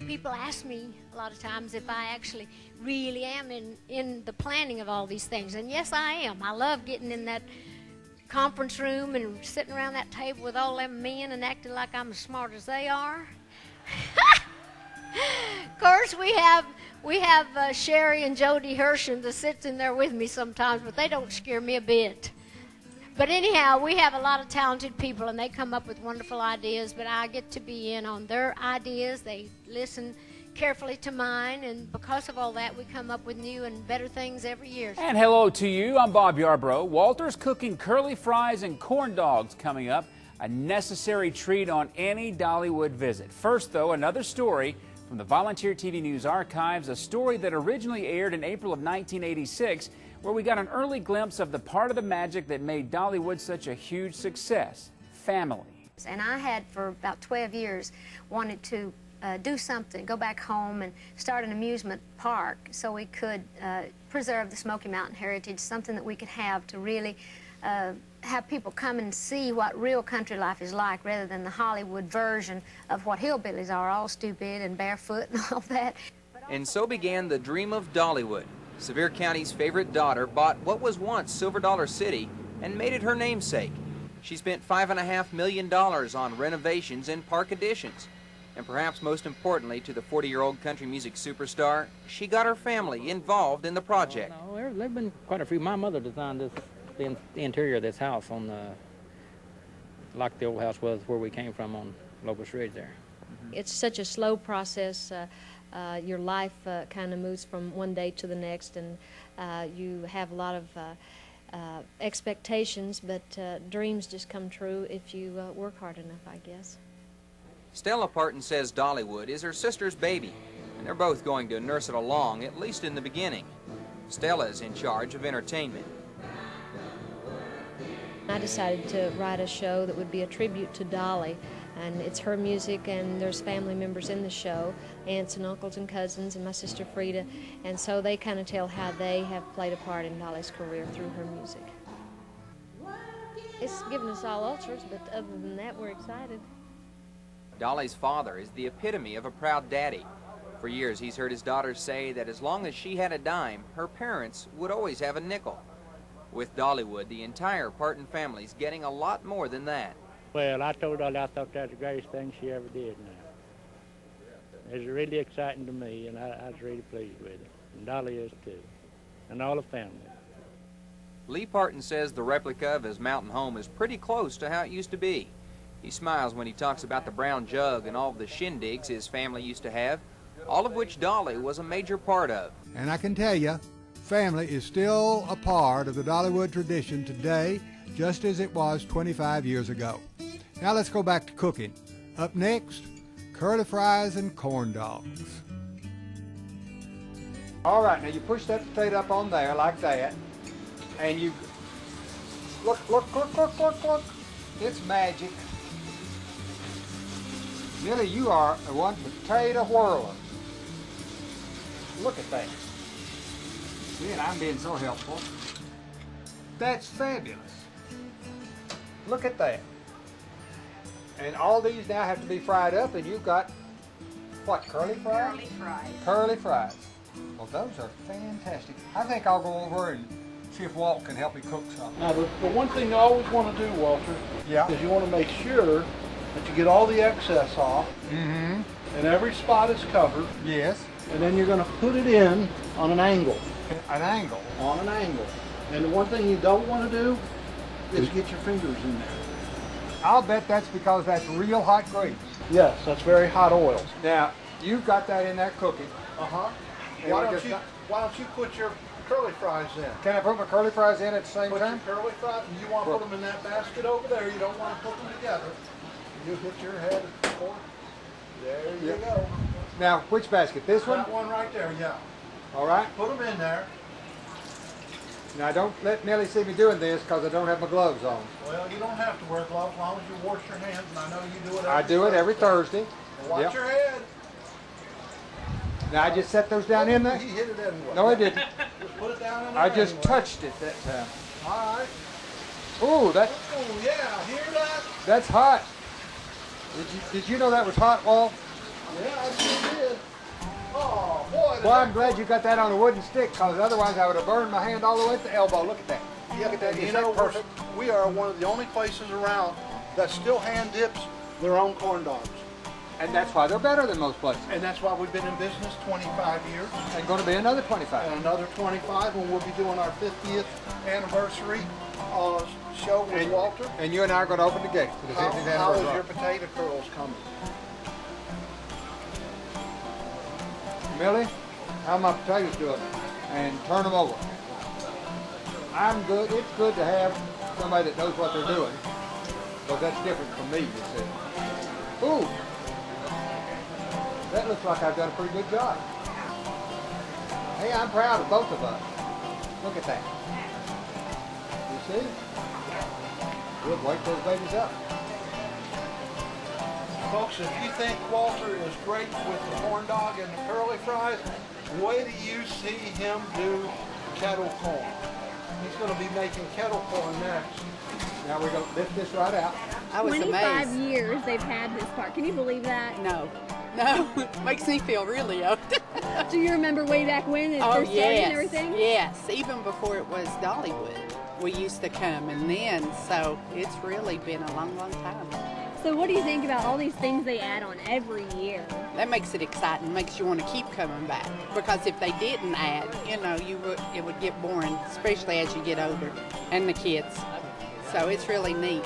People ask me a lot of times if I actually really am in the planning of all these things. And yes, I am. I love getting in that conference room and sitting around that table with all them men and acting like I'm as smart as they are. Of course, we have Sherry and Jody Hersham that sits in there with me sometimes, but they don't scare me a bit. But anyhow, we have a lot of talented people, and they come up with wonderful ideas, but I get to be in on their ideas. They listen carefully to mine, and because of all that, we come up with new and better things every year. And hello to you. I'm Bob Yarbrough. Walter's cooking curly fries and corn dogs coming up, a necessary treat on any Dollywood visit. First, though, another story from the Volunteer TV News Archives, a story that originally aired in April of 1986, where we got an early glimpse of the part of the magic that made Dollywood such a huge success: family. And I had, for about 12 years, wanted to do something, go back home and start an amusement park so we could preserve the Smoky Mountain heritage, something that we could have to really have people come and see what real country life is like, rather than the Hollywood version of what hillbillies are, all stupid and barefoot and all that. And so began the dream of Dollywood. Sevier County's favorite daughter bought what was once Silver Dollar City and made it her namesake. She spent $5.5 million on renovations and park additions. And perhaps most importantly to the 40-year-old country music superstar, she got her family involved in the project. Oh, no, there've been quite a few. My mother designed the interior of this house on the, like the old house was where we came from on Locust Ridge there. It's such a slow process. Your life kind of moves from one day to the next, and you have a lot of expectations, but dreams just come true if you work hard enough, I guess. Stella Parton says Dollywood is her sister's baby, and they're both going to nurse it along, at least in the beginning. Stella's in charge of entertainment. I decided to write a show that would be a tribute to Dolly, and it's her music, and there's family members in the show, aunts and uncles and cousins, and my sister Frida, and so they kind of tell how they have played a part in Dolly's career through her music. It's given us all ulcers, but other than that, we're excited. Dolly's father is the epitome of a proud daddy. For years, he's heard his daughter say that as long as she had a dime, her parents would always have a nickel. With Dollywood, the entire Parton family's getting a lot more than that. Well, I told Dolly I thought that was the greatest thing she ever did now. It was really exciting to me, and I was really pleased with it. And Dolly is too, and all the family. Lee Parton says the replica of his mountain home is pretty close to how it used to be. He smiles when he talks about the brown jug and all the shindigs his family used to have, all of which Dolly was a major part of. And I can tell you, family is still a part of the Dollywood tradition today, just as it was 25 years ago. Now let's go back to cooking. Up next, curly fries and corn dogs. All right, now you push that potato up on there like that, and you look. It's magic. Millie, you are one potato whirler. Look at that. See, and I'm being so helpful. That's fabulous. Look at that. And all these now have to be fried up, and you've got, what, curly fries? Curly fries. Curly fries. Well, those are fantastic. I think I'll go over and see if Walt can help me cook something. Now, the one thing you always want to do, Walter, Yeah. is you want to make sure that you get all the excess off, Mm-hmm. and every spot is covered, Yes. and then you're going to put it in on an angle. An angle. On an angle. And the one thing you don't want to do is get your fingers in there. I'll bet that's because that's real hot grease. Yes, that's very hot oil. Now, you've got that in there cooking. Uh-huh. And Why I don't just you got- why don't you put your curly fries in? Can I put my curly fries in at the same Put time? your curly fries, and you want to put them in that basket over there. You don't want to put them together. You hit your head at the fork. There you go. Now, which basket? This one? That one right there, yeah. All right. Put them in there. Now, don't let Nellie see me doing this because I don't have my gloves on. Well, you don't have to wear gloves as long as you wash your hands, and I know you do it every I do it every Thursday. Well, watch Yep. your head. Now, I just set those down in there? He hit it anyway. No, I didn't. Just put it down in there I just anyway. touched it that time. All right. Ooh, Oh, yeah, hear that? that's hot. Did you know that was hot, Walt? Yeah, I sure did. Oh, boy. Well, I'm glad you got that on a wooden stick, because otherwise I would have burned my hand all the way at the elbow. Look at that. Look at that. You Is know, that perfect? we are one of the only places around that still hand dips their own corn dogs. And that's why they're better than most places. And that's why we've been in business 25 years. And going to be another 25. And another 25 when we'll be doing our 50th anniversary show with Walter. And you and I are going to open the gate for the 50th How is anniversary. your potato curls coming? Millie, how my potatoes doing? And turn them over. I'm good. It's good to have somebody that knows what they're doing, because that's different from me, you see. Ooh, that looks like I've done a pretty good job. Hey, I'm proud of both of us. Look at that. You see? We'll wake those babies up. Folks, if you think Walter is great with the corn dog and the curly fries, wait till you see him do kettle corn. He's going to be making kettle corn next. Now we're going to lift this right out. I was 25 amazed. years they've had this park. Can you believe that? No, it makes me feel really old. Do you remember way back when it first started and everything? Yes, even before it was Dollywood, we used to come, and then, so it's really been a long, long time. So what do you think about all these things they add on every year? That makes it exciting, makes you want to keep coming back. Because if they didn't add, it would get boring, especially as you get older, and the kids. So it's really neat.